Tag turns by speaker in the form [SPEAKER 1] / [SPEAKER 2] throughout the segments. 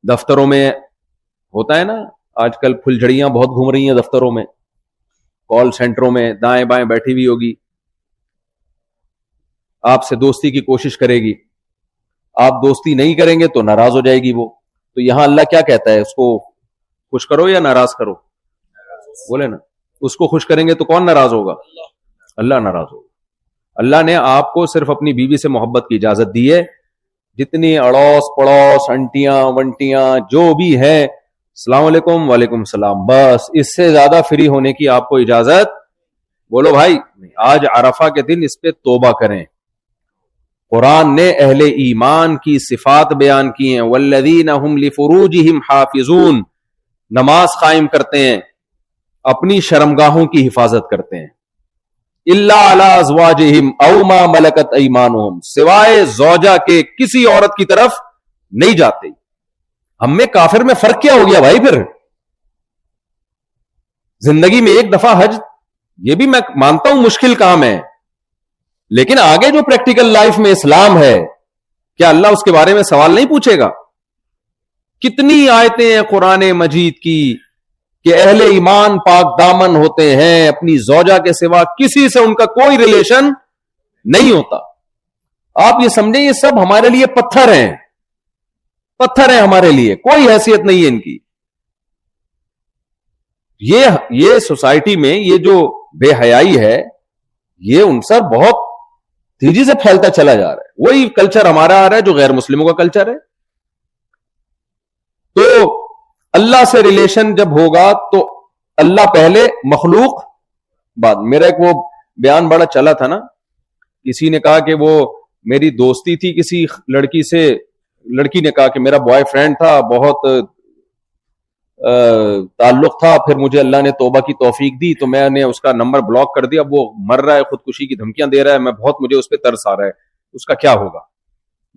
[SPEAKER 1] دفتروں میں ہوتا ہے نا آج کل پھلجھڑیاں بہت گھوم رہی ہیں دفتروں میں, کال سینٹروں میں دائیں بائیں بیٹھی ہوئی ہوگی, آپ سے دوستی کی کوشش کرے گی, آپ دوستی نہیں کریں گے تو ناراض ہو جائے گی وہ. تو یہاں اللہ کیا کہتا ہے, اس کو خوش کرو یا ناراض کرو؟ بولے نا, اس کو خوش کریں گے تو کون ناراض ہوگا؟ اللہ ناراض ہوگا. اللہ نے آپ کو صرف اپنی بیوی سے محبت کی اجازت دی ہے. جتنی اڑوس پڑوس انٹیاں ونٹیاں جو بھی ہیں, السلام علیکم وعلیکم السلام, بس اس سے زیادہ فری ہونے کی آپ کو اجازت. بولو بھائی, آج عرفہ کے دن اس پہ توبہ کریں. قرآن نے اہل ایمان کی صفات بیان کی ہیں, والذین هم لفروجہم حافظون, نماز قائم کرتے ہیں, اپنی شرمگاہوں کی حفاظت کرتے ہیں, الا علی ازواجہم او ما ملکت ایمانہم, سوائے زوجہ کے کسی عورت کی طرف نہیں جاتے. ہم میں کافر میں فرق کیا ہو گیا بھائی؟ پھر زندگی میں ایک دفعہ حج, یہ بھی میں مانتا ہوں مشکل کام ہے, لیکن آگے جو پریکٹیکل لائف میں اسلام ہے, کیا اللہ اس کے بارے میں سوال نہیں پوچھے گا؟ کتنی آیتیں ہیں قرآن مجید کی کہ اہل ایمان پاک دامن ہوتے ہیں, اپنی زوجہ کے سوا کسی سے ان کا کوئی ریلیشن نہیں ہوتا. آپ یہ سمجھیں یہ سب ہمارے لیے پتھر ہیں, پتھر ہیں ہمارے لیے, کوئی حیثیت نہیں ہے ان کی. یہ سوسائٹی میں یہ جو بے حیائی ہے, یہ ان سر بہت تیزی سے پھیلتا چلا جا رہا ہے. وہی کلچر ہمارا آ رہا ہے جو غیر مسلموں کا کلچر ہے. تو اللہ سے ریلیشن جب ہوگا تو اللہ پہلے, مخلوق بعد. میرا ایک وہ بیان بڑا چلا تھا نا, کسی نے کہا کہ وہ میری دوستی تھی کسی لڑکی سے, لڑکی نے کہا کہ میرا بوائے فرینڈ تھا, بہت تعلق تھا, پھر مجھے اللہ نے توبہ کی توفیق دی تو میں نے اس کا نمبر بلاک کر دیا, اب وہ مر رہا ہے, خودکشی کی دھمکیاں دے رہا ہے, میں بہت, مجھے اس پہ ترس آ رہا ہے, اس کا کیا ہوگا؟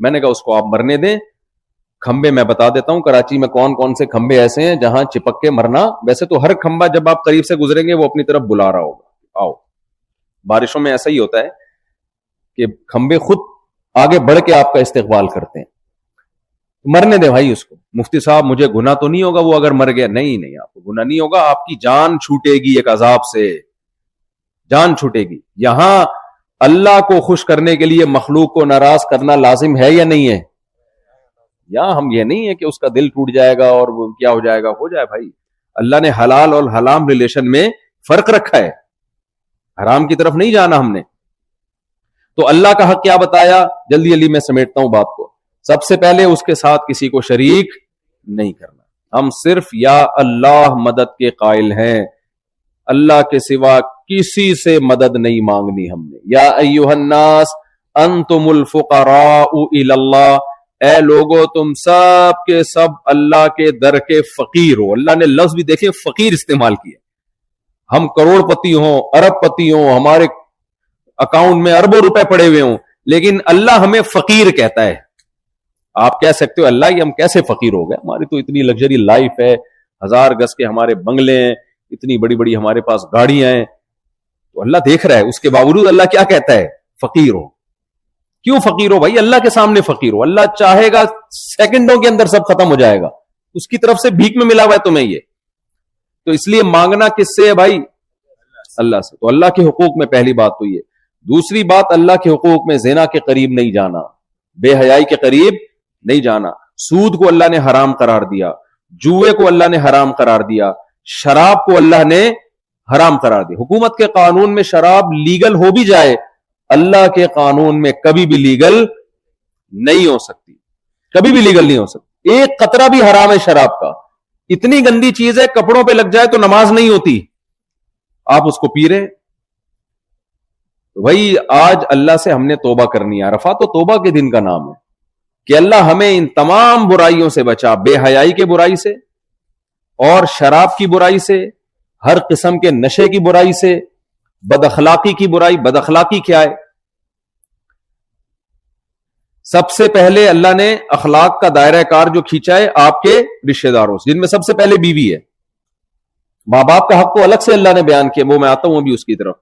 [SPEAKER 1] میں نے کہا اس کو آپ مرنے دیں. کھمبے میں بتا دیتا ہوں کراچی میں کون کون سے کھمبے ایسے ہیں جہاں چپک کے مرنا, ویسے تو ہر کھمبا جب آپ قریب سے گزریں گے وہ اپنی طرف بلا رہا ہوگا, آؤ. بارشوں میں ایسا ہی ہوتا ہے کہ کھمبے خود آگے بڑھ کے آپ کا استقبال کرتے ہیں. مرنے دیں بھائی اس کو. مفتی صاحب مجھے گناہ تو نہیں ہوگا وہ اگر مر گیا؟ نہیں, آپ کو گناہ نہیں ہوگا, آپ کی جان چھوٹے گی ایک عذاب سے, جان چھوٹے گی. یہاں اللہ کو خوش کرنے کے لیے مخلوق کو ناراض کرنا لازم ہے یا نہیں ہے؟ یا ہم یہ نہیں ہے کہ اس کا دل ٹوٹ جائے گا اور وہ کیا ہو جائے گا, ہو جائے بھائی. اللہ نے حلال اور حرام ریلیشن میں فرق رکھا ہے, حرام کی طرف نہیں جانا ہم نے. تو اللہ کا حق کیا بتایا, جلدی جلدی میں سمیٹتا ہوں بات کو. سب سے پہلے اس کے ساتھ کسی کو شریک نہیں کرنا. ہم صرف یا اللہ مدد کے قائل ہیں, اللہ کے سوا کسی سے مدد نہیں مانگنی ہم نے. یا ایھا الناس انتم الفقراء الی اللہ, اے لوگو تم سب کے سب اللہ کے در کے فقیر ہو. اللہ نے لفظ بھی دیکھیں فقیر استعمال کیا. ہم کروڑ پتی ہوں, ارب پتی ہوں, ہمارے اکاؤنٹ میں اربوں روپے پڑے ہوئے ہوں, لیکن اللہ ہمیں فقیر کہتا ہے. آپ کہہ سکتے ہو اللہ یہ ہم کیسے فقیر ہو گئے, ہماری تو اتنی لگژری لائف ہے, 1000 گز کے ہمارے بنگلے ہیں, اتنی بڑی بڑی ہمارے پاس گاڑیاں ہیں. تو اللہ دیکھ رہا ہے, اس کے باوجود اللہ کیا کہتا ہے, فقیر ہو. کیوں فقیر ہو بھائی؟ اللہ کے سامنے فقیر ہو. اللہ چاہے گا سیکنڈوں کے اندر سب ختم ہو جائے گا, اس کی طرف سے بھیک میں ملا ہوا ہے تمہیں یہ. تو اس لیے مانگنا کس سے ہے بھائی؟ اللہ سے. تو اللہ کے حقوق میں پہلی بات تو یہ. دوسری بات, اللہ کے حقوق میں زنا کے قریب نہیں جانا, بے حیائی کے قریب نہیں جانا. سود کو اللہ نے حرام قرار دیا, جوئے کو اللہ نے حرام قرار دیا, شراب کو اللہ نے حرام قرار دیا. حکومت کے قانون میں شراب لیگل ہو بھی جائے, اللہ کے قانون میں کبھی بھی لیگل نہیں ہو سکتی, کبھی بھی لیگل نہیں ہو سکتی. ایک قطرہ بھی حرام ہے شراب کا. اتنی گندی چیز ہے, کپڑوں پہ لگ جائے تو نماز نہیں ہوتی, آپ اس کو پی رہے. وہی آج اللہ سے ہم نے توبہ کرنی ہے. عرفہ تو توبہ کے دن کا نام ہے کہ اللہ ہمیں ان تمام برائیوں سے بچا, بے حیائی کے برائی سے اور شراب کی برائی سے, ہر قسم کے نشے کی برائی سے, بد اخلاقی کی برائی. بد اخلاقی کیا ہے؟ سب سے پہلے اللہ نے اخلاق کا دائرہ کار جو کھینچا ہے آپ کے رشتہ داروں سے, جن میں سب سے پہلے بیوی ہے. ماں باپ کا حق کو الگ سے اللہ نے بیان کیا, وہ میں آتا ہوں ابھی اس کی طرف.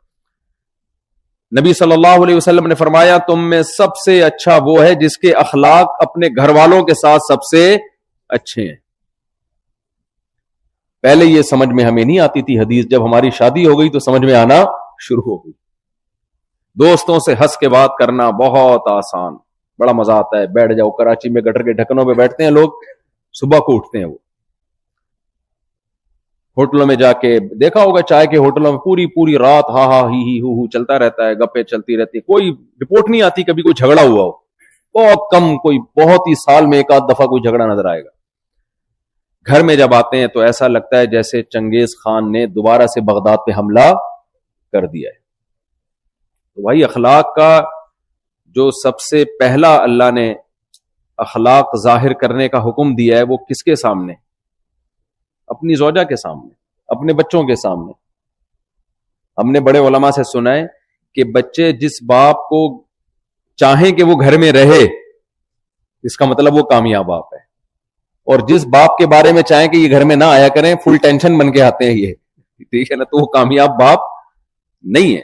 [SPEAKER 1] نبی صلی اللہ علیہ وسلم نے فرمایا تم میں سب سے اچھا وہ ہے جس کے اخلاق اپنے گھر والوں کے ساتھ سب سے اچھے ہیں. پہلے یہ سمجھ میں ہمیں نہیں آتی تھی حدیث، جب ہماری شادی ہو گئی تو سمجھ میں آنا شروع ہو گئی. دوستوں سے ہنس کے بات کرنا بہت آسان، بڑا مزہ آتا ہے. بیٹھ جاؤ، کراچی میں گٹر کے ڈھکنوں پہ بیٹھتے ہیں لوگ، صبح کو اٹھتے ہیں. وہ ہوٹلوں میں جا کے دیکھا ہوگا، چائے کے ہوٹلوں میں پوری پوری رات ہا ہا ہی ہو چلتا رہتا ہے، گپیں چلتی رہتی ہیں. کوئی رپورٹ نہیں آتی کبھی کوئی جھگڑا ہوا ہو، بہت کم، کوئی بہت ہی سال میں ایک آدھ دفعہ کوئی جھگڑا نظر آئے گا. گھر میں جب آتے ہیں تو ایسا لگتا ہے جیسے چنگیز خان نے دوبارہ سے بغداد پہ حملہ کر دیا ہے. تو بھائی اخلاق کا جو سب سے پہلا اللہ نے اخلاق ظاہر کرنے کا حکم دیا ہے وہ کس کے سامنے؟ اپنی زوجہ کے سامنے، اپنے بچوں کے سامنے. ہم نے بڑے علماء سے سنا ہے کہ بچے جس باپ کو چاہیں کہ وہ گھر میں رہے، اس کا مطلب وہ کامیاب باپ ہے. اور جس باپ کے بارے میں چاہیں کہ یہ گھر میں نہ آیا کریں، فل ٹینشن بن کے آتے ہیں یہ، ٹھیک ہے نا، تو وہ کامیاب باپ نہیں ہے.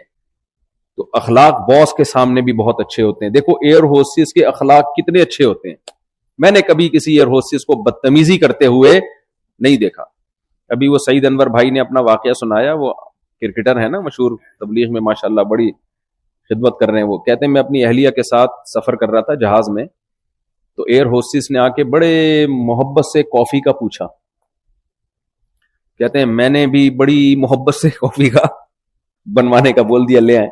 [SPEAKER 1] تو اخلاق باس کے سامنے بھی بہت اچھے ہوتے ہیں. دیکھو ایئر ہوسٹس کے اخلاق کتنے اچھے ہوتے ہیں. میں نے کبھی کسی ایئر ہوسٹس کو بدتمیزی کرتے ہوئے نہیں دیکھا. ابھی وہ سعید انور بھائی نے اپنا واقعہ سنایا، وہ کرکٹر ہے نا مشہور، تبلیغ میں ماشاءاللہ بڑی خدمت کر رہے ہیں. وہ کہتے ہیں میں اپنی اہلیہ کے ساتھ سفر کر رہا تھا جہاز میں، تو ایئر ہوسٹس نے آ کے بڑے محبت سے کافی کا پوچھا. کہتے ہیں میں نے بھی بڑی محبت سے کافی کا بنوانے کا بول دیا، لے آئے.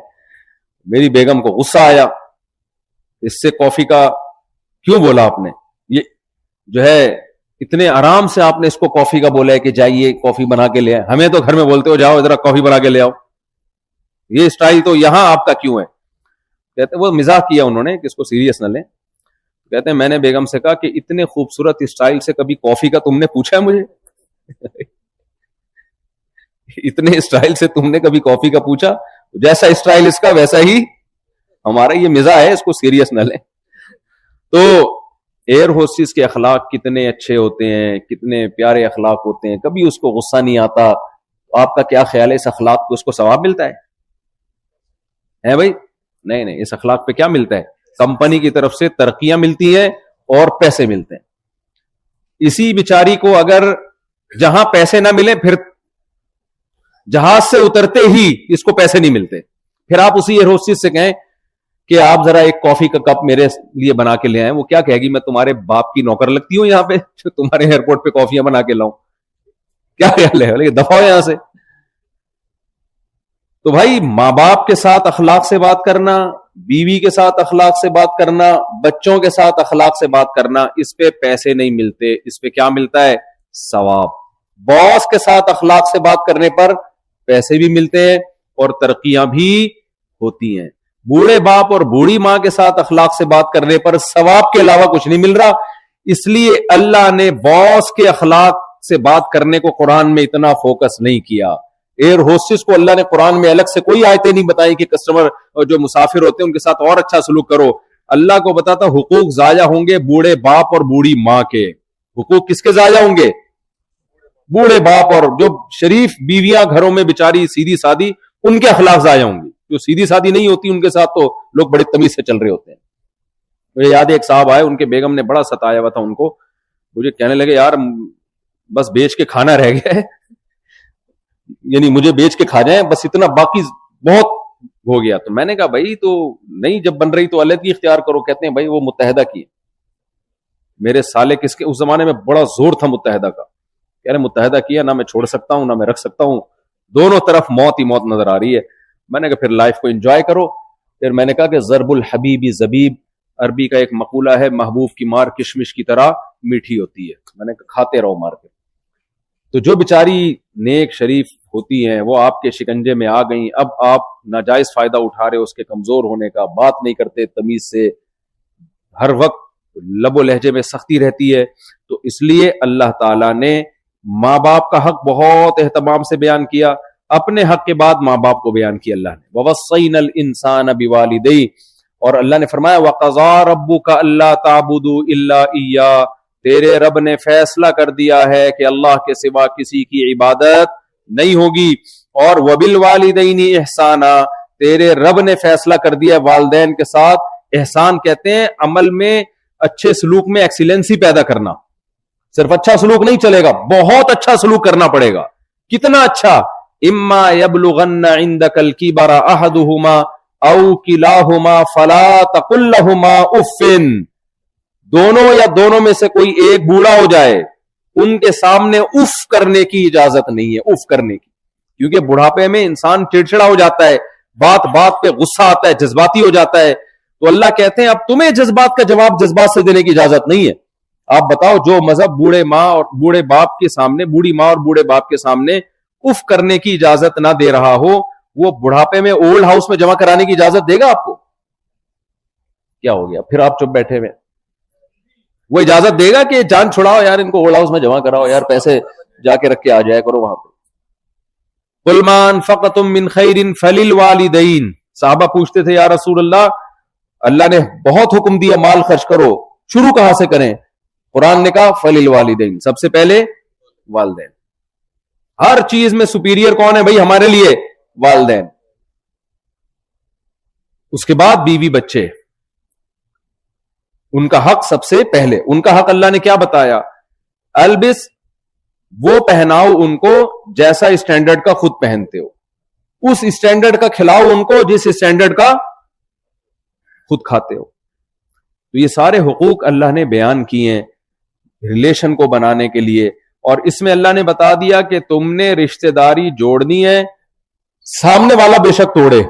[SPEAKER 1] میری بیگم کو غصہ آیا، اس سے کافی کا کیوں بولا آپ نے؟ یہ جو ہے اتنے آرام سے آپ نے اس کو کافی کا بولا ہے کہ جائیے کافی بنا کے لے آئے. ہمیں تو گھر میں بولتے ہو جاؤ ذرا کافی بنا کے لے آؤ. یہ اسٹائل تو یہاں آپ کا کیوں ہے؟ کہتے ہیں وہ مزاح کیا انہوں نے کہ اس کو سیریس نہ لیں. کہتے ہیں میں نے بیگم سے کہا کہ اتنے خوبصورت اسٹائل سے کبھی کافی کا تم نے پوچھا ہے مجھے؟ اتنے اسٹائل سے تم نے کبھی کافی کا پوچھا؟ جیسا اسٹائل اس کا ویسا ہی ہمارا. یہ مزاح ہے، اس کو سیریس نہ لیں. تو ایئر ہوسٹس کے اخلاق کتنے اچھے ہوتے ہیں، کتنے پیارے اخلاق ہوتے ہیں. کبھی اس کو غصہ نہیں آتا. آپ کا کیا خیال ہے اس اخلاق کو اس کو ثواب ملتا ہے بھائی؟ نہیں، اس اخلاق پہ کیا ملتا ہے؟ کمپنی کی طرف سے ترقیاں ملتی ہیں اور پیسے ملتے ہیں. اسی بیچاری کو اگر جہاں پیسے نہ ملے، پھر جہاز سے اترتے ہی اس کو پیسے نہیں ملتے، پھر آپ اسی ایئر ہوسٹس سے کہیں کہ آپ ذرا ایک کافی کا کپ میرے لیے بنا کے لے آئیں. وہ کیا کہے گی؟ میں تمہارے باپ کی نوکر لگتی ہوں یہاں پہ تمہارے ایئرپورٹ پہ کافیاں بنا کے لاؤں؟ کیا خیال ہے؟ دفعہ یہاں سے. تو بھائی ماں باپ کے ساتھ اخلاق سے بات کرنا، بیوی کے ساتھ اخلاق سے بات کرنا، بچوں کے ساتھ اخلاق سے بات کرنا، اس پہ پیسے نہیں ملتے، اس پہ کیا ملتا ہے؟ ثواب. باس کے ساتھ اخلاق سے بات کرنے پر پیسے بھی ملتے ہیں اور ترقیاں بھی ہوتی ہیں. بوڑھے باپ اور بوڑھی ماں کے ساتھ اخلاق سے بات کرنے پر ثواب کے علاوہ کچھ نہیں مل رہا. اس لیے اللہ نے باس کے اخلاق سے بات کرنے کو قرآن میں اتنا فوکس نہیں کیا. ایئر ہوسٹس کو اللہ نے قرآن میں الگ سے کوئی آیتیں نہیں بتائی کہ کسٹمر جو مسافر ہوتے ہیں ان کے ساتھ اور اچھا سلوک کرو. اللہ کو بتاتا حقوق ضائع ہوں گے بوڑھے باپ اور بوڑھی ماں کے. حقوق کس کے ضائع ہوں گے؟ بوڑھے باپ اور جو شریف بیویاں گھروں میں بیچاری سیدھی سادی، ان کے اخلاق ضائع ہوں گے. جو سیدھی سادی نہیں ہوتی ان کے ساتھ تو لوگ بڑے تمیز سے چل رہے ہوتے ہیں. مجھے یاد ہے ایک صاحب آئے، ان کے بیگم نے بڑا ستایا ہوا تھا ان کو. مجھے کہنے لگے یار بس بیچ کے کھانا رہ گیا ہے، یعنی مجھے بیچ کے کھا جائیں بس، اتنا باقی بہت ہو گیا. تو میں نے کہا بھائی تو نہیں جب بن رہی تو علیحدگی اختیار کرو. کہتے ہیں بھائی وہ متحدہ کی. میرے سالے کس کے اس زمانے میں بڑا زور تھا متحدہ کا. کہہ رہے متحدہ کیا نہ میں چھوڑ سکتا ہوں نہ میں رکھ سکتا ہوں، دونوں طرف موت ہی موت نظر آ رہی ہے. میں نے کہا پھر لائف کو انجوائے کرو. پھر میں نے کہا کہ ضرب الحبیبی زبیب، عربی کا ایک مقولہ ہے، محبوب کی مار کشمش کی طرح میٹھی ہوتی ہے. میں نے کہا کھاتے رہو مار کے. تو جو بیچاری نیک شریف ہوتی ہیں وہ آپ کے شکنجے میں آ گئیں، اب آپ ناجائز فائدہ اٹھا رہے ہو اس کے کمزور ہونے کا، بات نہیں کرتے تمیز سے، ہر وقت لب و لہجے میں سختی رہتی ہے. تو اس لیے اللہ تعالیٰ نے ماں باپ کا حق بہت اہتمام سے بیان کیا. اپنے حق کے بعد ماں باپ کو بیان کیا اللہ نے. وَوَصَّيْنَا الْإِنسَانَ بِوَالِدَيْهِ، اور اللہ نے فرمایا وَقَضَىٰ رَبُّكَ أَلَّا تَعْبُدُوا إِلَّا إِيَّاهُ، تیرے رب نے فیصلہ کر دیا ہے کہ اللہ کے سوا کسی کی عبادت نہیں ہوگی. اور وَبِالْوَالِدَيْنِ إِحْسَانًا، تیرے رب نے فیصلہ کر دیا والدین کے ساتھ احسان. کہتے ہیں عمل میں اچھے سلوک میں ایکسیلنسی پیدا کرنا. صرف اچھا سلوک نہیں چلے گا, بہت اچھا سلوک کرنا پڑے گا. کتنا اچھا؟ اما یبلغن عندک الکبر احدہما او کلاہما فلا تقل لہما اف, دونوں یا دونوں میں سے کوئی ایک بوڑھا ہو جائے, ان کے سامنے اف کرنے کی اجازت نہیں ہے, اف کرنے کی, کیونکہ بڑھاپے میں انسان چڑچڑا ہو جاتا ہے, بات بات پہ غصہ آتا ہے, جذباتی ہو جاتا ہے. تو اللہ کہتے ہیں اب تمہیں جذبات کا جواب جذبات سے دینے کی اجازت نہیں ہے. آپ بتاؤ, جو مذہب بوڑھے ماں اور بوڑھے باپ کے سامنے, بوڑھی ماں اور بوڑھے باپ کے سامنے اف کرنے کی اجازت نہ دے رہا ہو, وہ بڑھاپے میں اولڈ ہاؤس میں جمع کرانے کی اجازت دے گا آپ کو؟ کیا ہو گیا پھر آپ چپ بیٹھے ہوئے؟ وہ اجازت دے گا کہ جان چھڑاؤ یار, ان کو اولڈ ہاؤس میں جمع کراؤ یار, پیسے جا کے رکھ کے آ جایا کرو وہاں پہ. قل ما انفقتم من خیر فللوالدین. صحابہ پوچھتے تھے یا رسول اللہ, اللہ نے بہت حکم دیا مال خرچ کرو, شروع کہاں سے کریں؟ قرآن نے کہا فللوالدین, سب سے پہلے والدین. ہر چیز میں سپیریئر کون ہے بھائی ہمارے لیے؟ والدین. اس کے بعد بیوی بچے, ان کا حق سب سے پہلے. ان کا حق اللہ نے کیا بتایا؟ البس, وہ پہناؤ ان کو جیسا اسٹینڈرڈ کا خود پہنتے ہو, اس اسٹینڈرڈ کا کھلاؤ ان کو جس اسٹینڈرڈ کا خود کھاتے ہو. تو یہ سارے حقوق اللہ نے بیان کیے ہیں ریلیشن کو بنانے کے لیے, اور اس میں اللہ نے بتا دیا کہ تم نے رشتہ داری جوڑنی ہے, سامنے والا بے شک توڑے,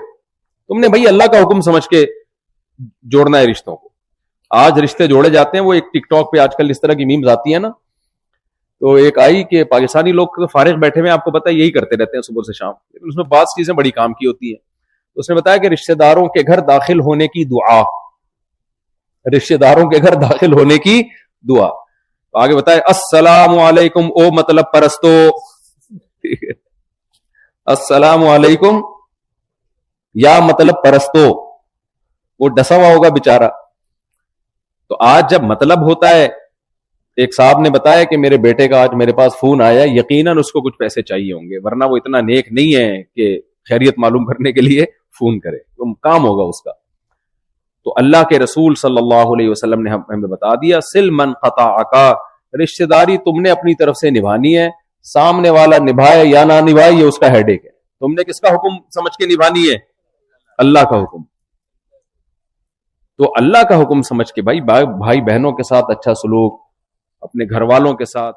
[SPEAKER 1] تم نے بھائی اللہ کا حکم سمجھ کے جوڑنا ہے رشتوں کو. آج رشتے جوڑے جاتے ہیں, وہ ایک ٹک ٹاک پہ آج کل اس طرح کی میمز آتی ہیں نا, تو ایک آئی کہ پاکستانی لوگ فارغ بیٹھے ہوئے, آپ کو پتا ہے یہی کرتے رہتے ہیں صبح سے شام, لیکن اس میں بعض چیزیں بڑی کام کی ہوتی ہیں. اس نے بتایا کہ رشتہ داروں کے گھر داخل ہونے کی دعا, رشتہ داروں کے گھر داخل ہونے کی دعا. آگے بتائے السلام علیکم او مطلب پرستو, السلام علیکم یا مطلب پرستو, وہ ڈسا ہوا ہوگا بیچارہ. تو آج جب مطلب ہوتا ہے, ایک صاحب نے بتایا کہ میرے بیٹے کا آج میرے پاس فون آیا, یقیناً اس کو کچھ پیسے چاہیے ہوں گے, ورنہ وہ اتنا نیک نہیں ہے کہ خیریت معلوم کرنے کے لیے فون کرے, تو کام ہوگا اس کا. تو اللہ کے رسول صلی اللہ علیہ وسلم نے ہمیں بتا دیا سل من قطعک, رشتہ داری تم نے اپنی طرف سے نبھانی ہے, سامنے والا نبھائے یا نہ نبھائے یہ اس کا ہیڈ ایک ہے. تم نے کس کا حکم سمجھ کے نبھانی ہے؟ اللہ کا حکم. تو اللہ کا حکم سمجھ کے بھائی بہنوں کے ساتھ اچھا سلوک, اپنے گھر والوں کے ساتھ